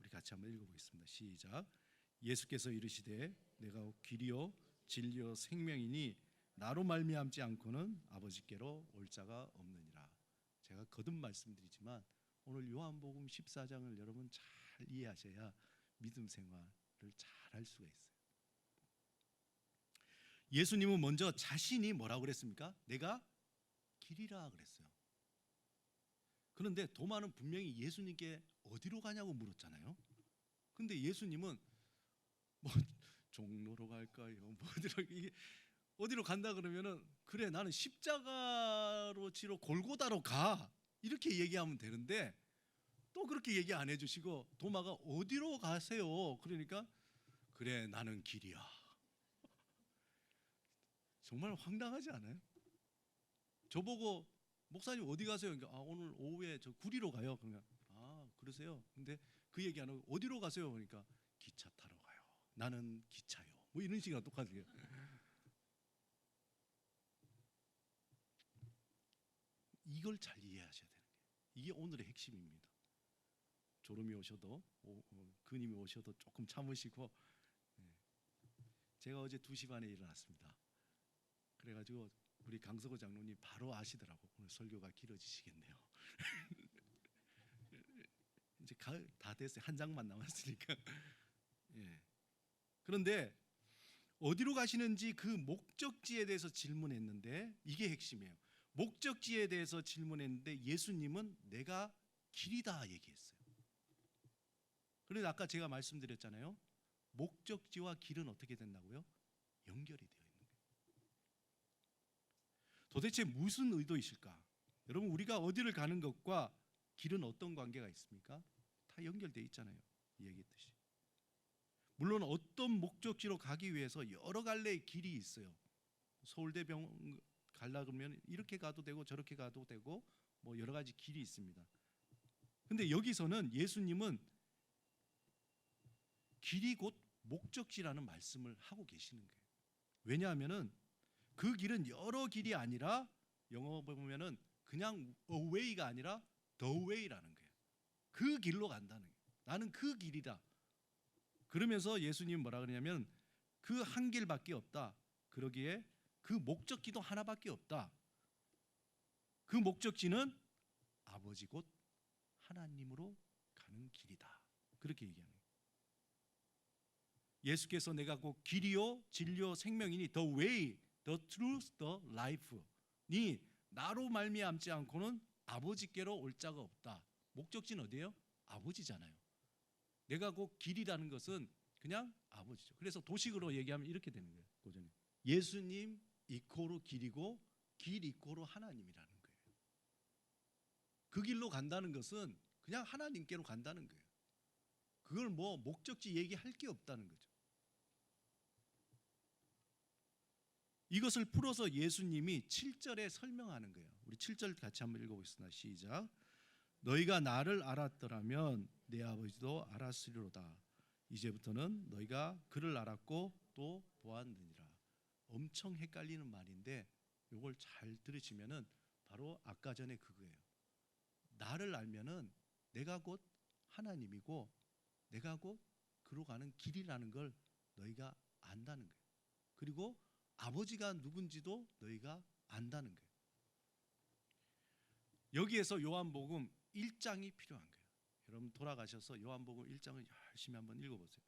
Speaker 1: 우리 같이 한번 읽어보겠습니다. 시작. 예수께서 이르시되 내가 길이요 진리요 생명이니 나로 말미암지 않고는 아버지께로 올 자가 없느니라. 제가 거듭 말씀드리지만 오늘 요한복음 14장을 여러분 잘 이해하셔야 믿음 생활을 잘 할 수가 있어요. 예수님은 먼저 자신이 뭐라고 그랬습니까? 내가 길이라 그랬어요. 그런데 도마는 분명히 예수님께 어디로 가냐고 물었잖아요. 근데 예수님은 뭐 종로로 갈까요? 뭐 어디로 간다 그러면은 그래 나는 십자가로 지러 골고다로 가 이렇게 얘기하면 되는데 또 그렇게 얘기 안 해주시고 도마가 어디로 가세요? 그러니까 그래 나는 길이야. 정말 황당하지 않아요? 저보고 목사님 어디 가세요? 그러니까 오늘 오후에 저 구리로 가요. 그러니까 그러세요? 근데 그 얘기 안 하고 어디로 가세요? 그러니까 기차 타러 가요. 나는 기차요. 뭐 이런 식이랑 똑같아요. 이걸 잘 이해하셔야 되는 거예요. 이게 오늘의 핵심입니다. 졸음이 오셔도 근임이 오셔도 조금 참으시고 제가 어제 2시 반에 일어났습니다. 그래가지고 우리 강석호 장로님 바로 아시더라고. 오늘 설교가 길어지시겠네요. 이제 가을 다 됐어요. 한 장만 남았으니까. 예. 그런데 어디로 가시는지 그 목적지에 대해서 질문했는데 이게 핵심이에요. 목적지에 대해서 질문했는데 예수님은 내가 길이다 얘기했어요. 그런데 아까 제가 말씀드렸잖아요. 목적지와 길은 어떻게 된다고요? 연결이 되어 있는 거예요. 도대체 무슨 의도이실까? 여러분, 우리가 어디를 가는 것과 길은 어떤 관계가 있습니까? 다 연결되어 있잖아요. 얘기했듯이. 물론 어떤 목적지로 가기 위해서 여러 갈래의 길이 있어요. 서울대병원 가려 그러면 이렇게 가도 되고 저렇게 가도 되고 뭐 여러 가지 길이 있습니다. 근데 여기서는 예수님은 길이 곧 목적지라는 말씀을 하고 계시는 거예요. 왜냐하면은 그 길은 여러 길이 아니라 영어 보면은 그냥 a way가 아니라 the way라는 거예요. 그 길로 간다는 거예요. 나는 그 길이다. 그러면서 예수님 뭐라 그러냐면 그 한 길밖에 없다. 그러기에 그 목적지도 하나밖에 없다. 그 목적지는 아버지 곧 하나님으로 가는 길이다. 그렇게 얘기하는 거예요. 예수께서 내가 곧 길이요 진리요 생명이니 the way, the truth, the life 니 나로 말미암지 않고는 아버지께로 올 자가 없다. 목적지는 어디예요? 아버지잖아요. 내가 곧 길이라는 것은 그냥 아버지죠. 그래서 도식으로 얘기하면 이렇게 되는 거예요. 고전에 예수님 이코로 길이고 길 이코로 하나님이라는 거예요. 그 길로 간다는 것은 그냥 하나님께로 간다는 거예요. 그걸 뭐 목적지 얘기할 게 없다는 거죠. 이것을 풀어서 예수님이 7절에 설명하는 거예요. 우리 7절 같이 한번 읽어보겠습니다. 시작. 너희가 나를 알았더라면 내 아버지도 알았으리로다. 이제부터는 너희가 그를 알았고 또 보았느니라. 엄청 헷갈리는 말인데 이걸 잘 들으시면은 바로 아까 전에 그거예요. 나를 알면은 내가 곧 하나님이고 내가 곧 그로 가는 길이라는 걸 너희가 안다는 거예요. 그리고 아버지가 누군지도 너희가 안다는 거예요. 여기에서 요한복음 1장이 필요한 거예요. 여러분 돌아가셔서 요한복음 1장을 열심히 한번 읽어보세요.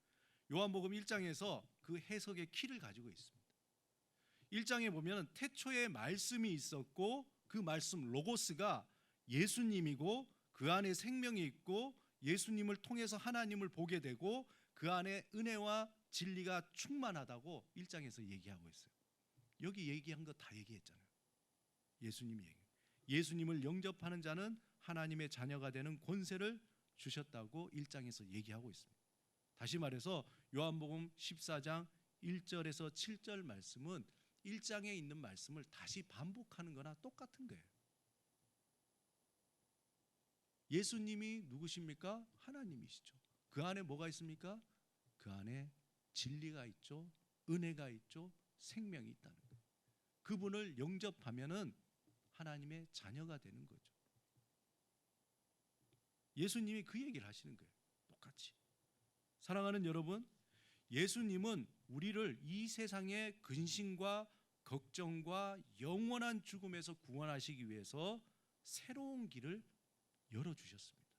Speaker 1: 요한복음 1장에서 그 해석의 키를 가지고 있습니다. 1장에 보면 태초에 말씀이 있었고 그 말씀 로고스가 예수님이고 그 안에 생명이 있고 예수님을 통해서 하나님을 보게 되고 그 안에 은혜와 진리가 충만하다고 1장에서 얘기하고 있어요. 여기 얘기한 거 다 얘기했잖아요. 예수님이 얘기. 예수님을 영접하는 자는 하나님의 자녀가 되는 권세를 주셨다고 1장에서 얘기하고 있습니다. 다시 말해서 요한복음 14장 1절에서 7절 말씀은 1장에 있는 말씀을 다시 반복하는 거나 똑같은 거예요. 예수님이 누구십니까? 하나님이시죠. 그 안에 뭐가 있습니까? 그 안에 진리가 있죠. 은혜가 있죠. 생명이 있다는 거예요. 그분을 영접하면은 하나님의 자녀가 되는 거죠. 예수님이 그 얘기를 하시는 거예요. 똑같이. 사랑하는 여러분, 예수님은 우리를 이 세상의 근심과 걱정과 영원한 죽음에서 구원하시기 위해서 새로운 길을 열어주셨습니다.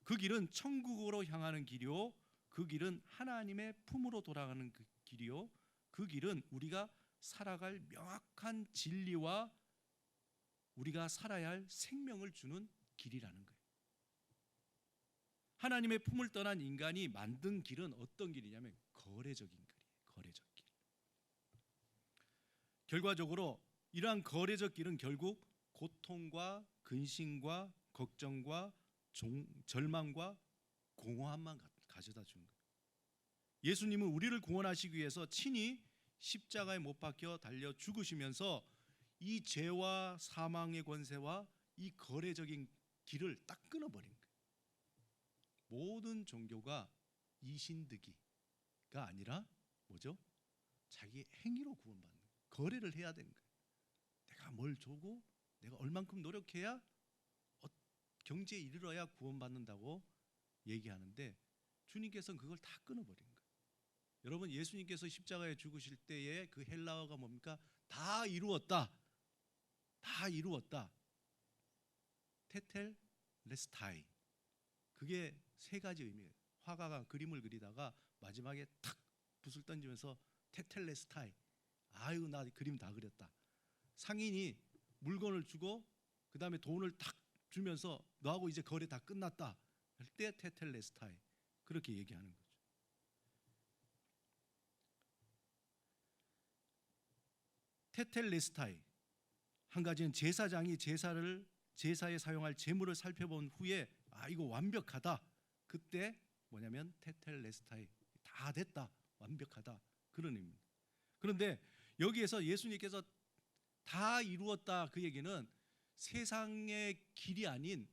Speaker 1: 그 길은 천국으로 향하는 길이요, 그 길은 하나님의 품으로 돌아가는 그 길이요, 그 길은 우리가 살아갈 명확한 진리와 우리가 살아야 할 생명을 주는 길이라는 거예요. 하나님의 품을 떠난 인간이 만든 길은 어떤 길이냐면 거래적인 길이에요. 거래적 길. 결과적으로 이러한 거래적 길은 결국 고통과 근심과 걱정과 절망과 공허함만 가져다 주는 거예요. 예수님은 우리를 구원하시기 위해서 친히 십자가에 못 박혀 달려 죽으시면서 이 죄와 사망의 권세와 이 거래적인 길을 딱 끊어버린 거예요. 모든 종교가 이신득이가 아니라 뭐죠? 자기 행위로 구원받는 거예요. 거래를 해야 되는 거예요. 내가 뭘 주고 내가 얼만큼 노력해야 경제에 이르러야 구원받는다고 얘기하는데 주님께서는 그걸 다 끊어버린 거예요. 여러분, 예수님께서 십자가에 죽으실 때의 그 헬라어가 뭡니까? 다 이루었다. 다 이루었다. 테텔레스타이. 그게 세 가지 의미예요. 화가가 그림을 그리다가 마지막에 탁 붓을 던지면서 테텔레스타이. 아유, 나 그림 다 그렸다. 상인이 물건을 주고 그 다음에 돈을 탁 주면서 너하고 이제 거래 다 끝났다 할 때 테텔레스타이. 그렇게 얘기하는 거죠. 테텔레스타이. 한 가지는 제사장이 제사에 사용할 제물을 살펴본 후에 아, 이거 완벽하다. 그때 뭐냐면 테텔레스타이. 다 됐다. 완벽하다. 그런 의미입니다. 그런데 여기에서 예수님께서 다 이루었다 그 얘기는 세상의 길이 아닌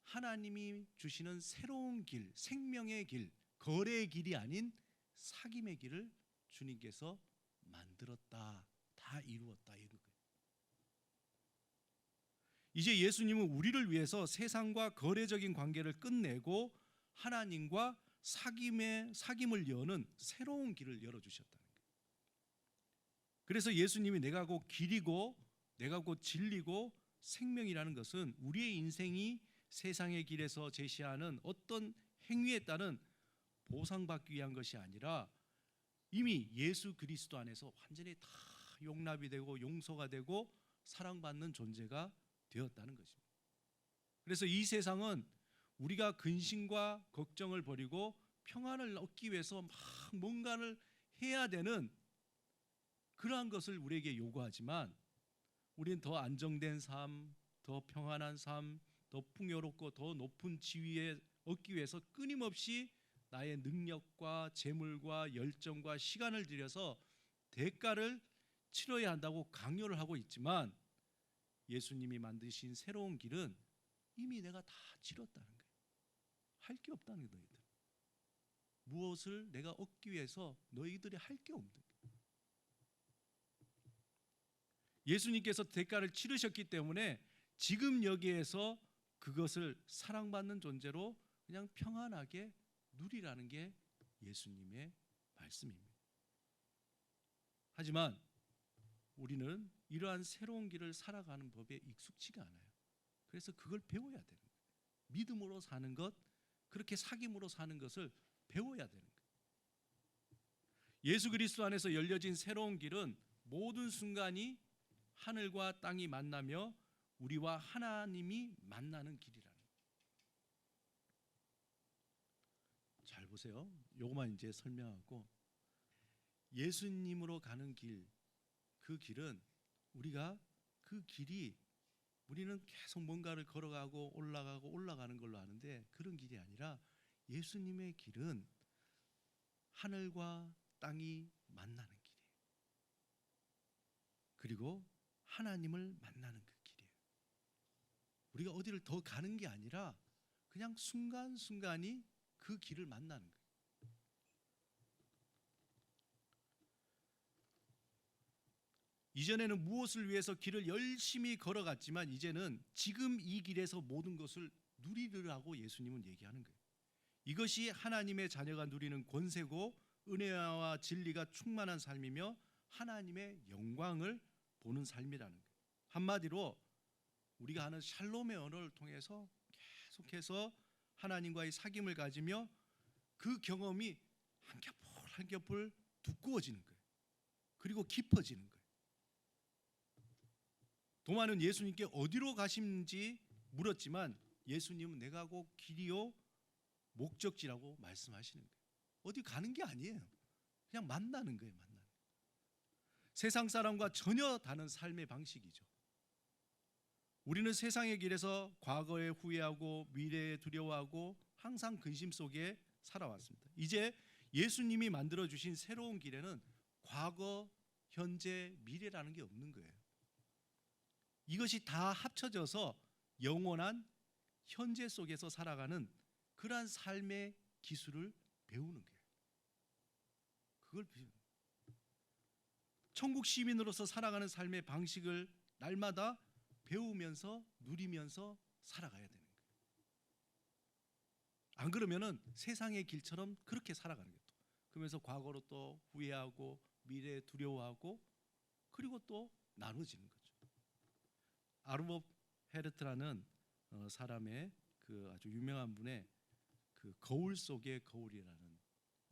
Speaker 1: 하나님이 주시는 새로운 길, 생명의 길, 거래의 길이 아닌 사귐의 길을 주님께서 만들었다. 다 이루었다. 이런 거예요. 이제 예수님은 우리를 위해서 세상과 거래적인 관계를 끝내고 하나님과 사귐을 여는 새로운 길을 열어주셨다는 거예요. 그래서 예수님이 내가 곧 길이고 내가 곧 진리고 생명이라는 것은 우리의 인생이 세상의 길에서 제시하는 어떤 행위에 따른 보상받기 위한 것이 아니라 이미 예수 그리스도 안에서 완전히 다 용납이 되고 용서가 되고 사랑받는 존재가 되었다는 것입니다. 그래서 이 세상은 우리가 근심과 걱정을 버리고 평안을 얻기 위해서 막 뭔가를 해야 되는 그러한 것을 우리에게 요구하지만 우리는 더 안정된 삶, 더 평안한 삶, 더 풍요롭고 더 높은 지위에 얻기 위해서 끊임없이 나의 능력과 재물과 열정과 시간을 들여서 대가를 치러야 한다고 강요를 하고 있지만 예수님이 만드신 새로운 길은 이미 내가 다 치렀다는 거예요. 할 게 없다는 거예요. 너희들. 무엇을 내가 얻기 위해서 너희들이 할 게 없는 거예요. 예수님께서 대가를 치르셨기 때문에 지금 여기에서 그것을 사랑받는 존재로 그냥 평안하게 누리라는 게 예수님의 말씀입니다. 하지만 우리는 이러한 새로운 길을 살아가는 법에 익숙치가 않아요. 그래서 그걸 배워야 되는 거예요. 믿음으로 사는 것, 그렇게 사귐으로 사는 것을 배워야 되는 거예요. 예수 그리스도 안에서 열려진 새로운 길은 모든 순간이 하늘과 땅이 만나며 우리와 하나님이 만나는 길이라는 거예요. 잘 보세요. 요거만 이제 설명하고 예수님으로 가는 길, 그 길은 우리가 그 길이 우리는 계속 뭔가를 걸어가고 올라가는 걸로 아는데 그런 길이 아니라 예수님의 길은 하늘과 땅이 만나는 길이에요. 그리고 하나님을 만나는 그 길이에요. 우리가 어디를 더 가는 게 아니라 그냥 순간순간이 그 길을 만나는 거예요. 이전에는 무엇을 위해서 길을 열심히 걸어갔지만 이제는 지금 이 길에서 모든 것을 누리라고 예수님은 얘기하는 거예요. 이것이 하나님의 자녀가 누리는 권세고 은혜와 진리가 충만한 삶이며 하나님의 영광을 보는 삶이라는 거예요. 한마디로 우리가 하는 샬롬의 언어를 통해서 계속해서 하나님과의 사귐을 가지며 그 경험이 한 겹을 한 겹을 두꺼워지는 거예요. 그리고 깊어지는 거예요. 도마는 예수님께 어디로 가신지 물었지만 예수님은 내가 곧 길이요 목적지라고 말씀하시는 거예요. 어디 가는 게 아니에요. 그냥 만나는 거예요. 만나는 거예요. 세상 사람과 전혀 다른 삶의 방식이죠. 우리는 세상의 길에서 과거에 후회하고 미래에 두려워하고 항상 근심 속에 살아왔습니다. 이제 예수님이 만들어주신 새로운 길에는 과거, 현재, 미래라는 게 없는 거예요. 이것이 다 합쳐져서 영원한 현재 속에서 살아가는 그러한 삶의 기술을 배우는 거예요. 그걸 배우는 거예요. 천국 시민으로서 살아가는 삶의 방식을 날마다 배우면서 누리면서 살아가야 되는 거예요. 안 그러면은 세상의 길처럼 그렇게 살아가는 거예요. 그러면서 과거로 또 후회하고 미래에 두려워하고 그리고 또 나눠지는 거죠. 아르법 헤르트라는 사람의 그 아주 유명한 분의 그 거울 속의 거울이라는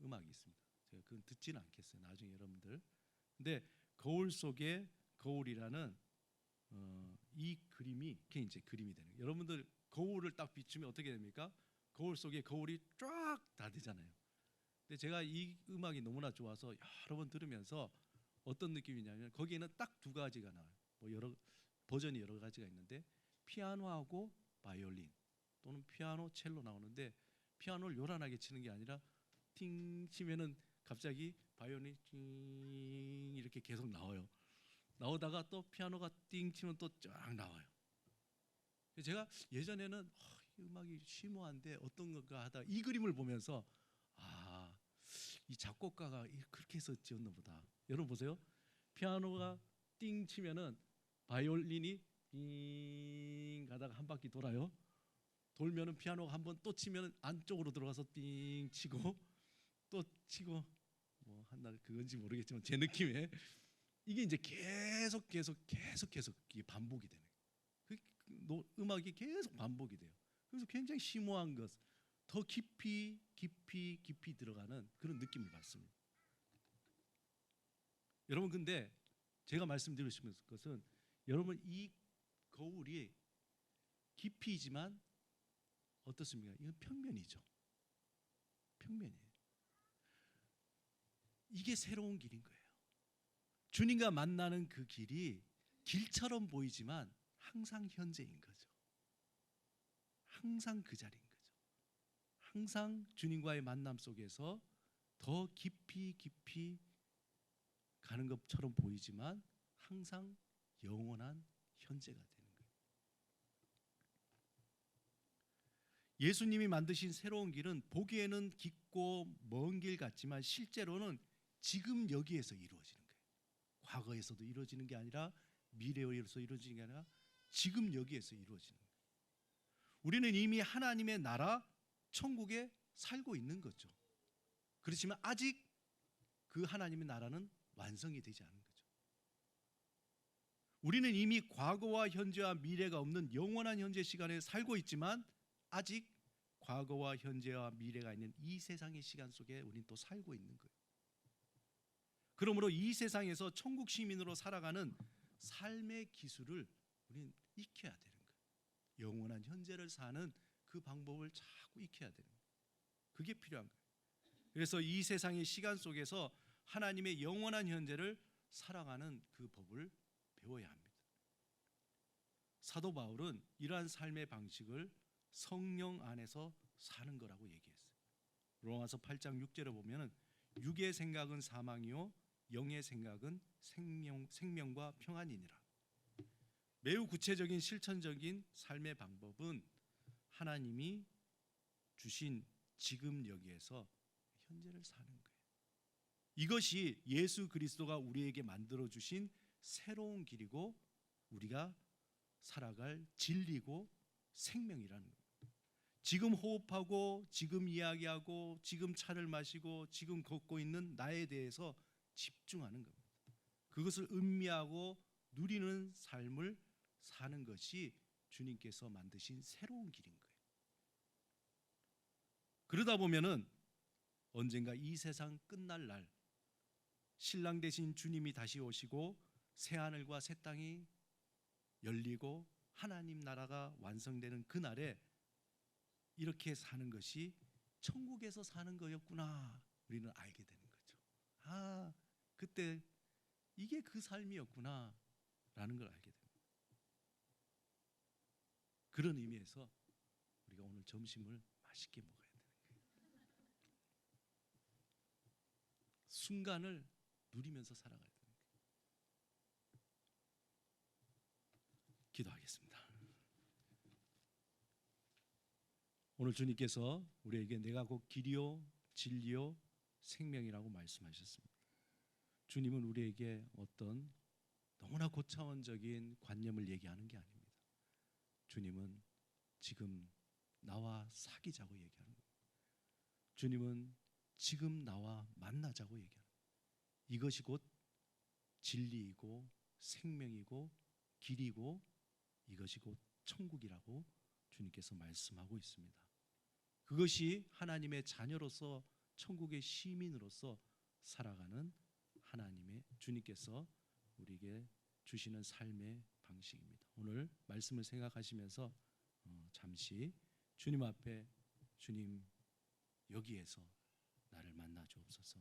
Speaker 1: 음악이 있습니다. 제가 그건 듣지는 않겠어요. 나중에 여러분들. 근데 거울 속의 거울이라는 이 그림이 그게 이제 그림이 되는 거예요. 여러분들 거울을 딱 비추면 어떻게 됩니까? 거울 속에 거울이 쫙 다 되잖아요. 근데 제가 이 음악이 너무나 좋아서 여러 번 들으면서 어떤 느낌이냐면 거기에는 딱 두 가지가 나와요. 뭐 여러 버전이 여러 가지가 있는데 피아노하고 바이올린 또는 피아노, 첼로 나오는데 피아노를 요란하게 치는 게 아니라 팅 치면은 갑자기 바이올린이 띵 이렇게 계속 나와요. 나오다가 또 피아노가 띵 치면 또 쫙 나와요. 제가 예전에는 이 음악이 심오한데 어떤 건가 하다 이 그림을 보면서 이 작곡가가 그렇게 해서 지었나 보다. 여러분 보세요. 피아노가 띵 치면은 바이올린이 띵 가다가 한 바퀴 돌아요. 돌면은 피아노가 한번 또 치면은 안쪽으로 들어가서 띵 치고 또 치고 뭐 한날 그건지 모르겠지만 제 느낌에 이게 이제 계속 이게 반복이 되는 거예요. 음악이 계속 반복이 돼요. 그래서 굉장히 심오한 것, 더 깊이 들어가는 그런 느낌을 받습니다. 여러분 근데 제가 말씀드리고 싶은 것은 여러분 이 거울이 깊이지만 어떻습니까? 이건 평면이죠. 평면이에요. 이게 새로운 길인 거예요. 주님과 만나는 그 길이 길처럼 보이지만 항상 현재인 거죠. 항상 그 자리인 거죠. 항상 주님과의 만남 속에서 더 깊이 가는 것처럼 보이지만 항상 영원한 현재가 되는 거예요. 예수님이 만드신 새로운 길은 보기에는 깊고 먼 길 같지만 실제로는 지금 여기에서 이루어지는 거예요. 과거에서도 이루어지는 게 아니라 미래에서 이루어지는 게 아니라 지금 여기에서 이루어지는 거예요. 우리는 이미 하나님의 나라 천국에 살고 있는 거죠. 그렇지만 아직 그 하나님의 나라는 완성이 되지 않은 거죠. 우리는 이미 과거와 현재와 미래가 없는 영원한 현재 시간에 살고 있지만 아직 과거와 현재와 미래가 있는 이 세상의 시간 속에 우리는 또 살고 있는 거예요. 그러므로 이 세상에서 천국 시민으로 살아가는 삶의 기술을 우리는 익혀야 되는 거예요. 영원한 현재를 사는 그 방법을 자꾸 익혀야 되는 거예요. 그게 필요한 거예요. 그래서 이 세상의 시간 속에서 하나님의 영원한 현재를 살아가는 그 법을 배워야 합니다. 사도 바울은 이러한 삶의 방식을 성령 안에서 사는 거라고 얘기했어요. 로마서 8장 6절에 보면은 육의 생각은 사망이요 영의 생각은 생명과 평안이니라. 매우 구체적인 실천적인 삶의 방법은 하나님이 주신 지금 여기에서 현재를 사는 거예요. 이것이 예수 그리스도가 우리에게 만들어 주신 새로운 길이고 우리가 살아갈 진리고 생명이라는 거예요. 지금 호흡하고 지금 이야기하고 지금 차를 마시고 지금 걷고 있는 나에 대해서 집중하는 겁니다. 그것을 음미하고 누리는 삶을 사는 것이 주님께서 만드신 새로운 길인 거예요. 그러다 보면은 언젠가 이 세상 끝날 날 신랑 되신 주님이 다시 오시고 새 하늘과 새 땅이 열리고 하나님 나라가 완성되는 그날에 이렇게 사는 것이 천국에서 사는 거였구나 우리는 알게 되는 거죠. 그때 이게 그 삶이었구나 라는 걸 알게 됩니다. 그런 의미에서 우리가 오늘 점심을 맛있게 먹어야 되는 거예요. 순간을 누리면서 살아가야 되는 거예요. 기도하겠습니다. 오늘 주님께서 우리에게 내가 곧 길이요 진리요 생명이라고 말씀하셨습니다. 주님은 우리에게 어떤 너무나 고차원적인 관념을 얘기하는 게 아닙니다. 주님은 지금 나와 사귀자고 얘기하는 겁니다. 주님은 지금 나와 만나자고 얘기하는 이것이 곧 진리이고 생명이고 길이고 이것이 곧 천국이라고 주님께서 말씀하고 있습니다. 그것이 하나님의 자녀로서 천국의 시민으로서 살아가는 하나님의 주님께서 우리에게 주시는 삶의 방식입니다. 오늘 말씀을 생각하시면서 잠시 주님 앞에 주님 여기에서 나를 만나 주옵소서.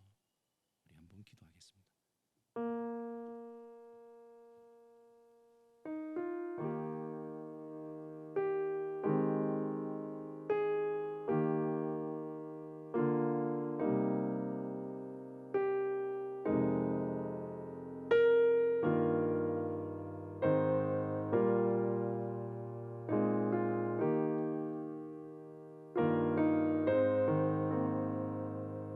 Speaker 1: 우리 한번 기도하겠습니다.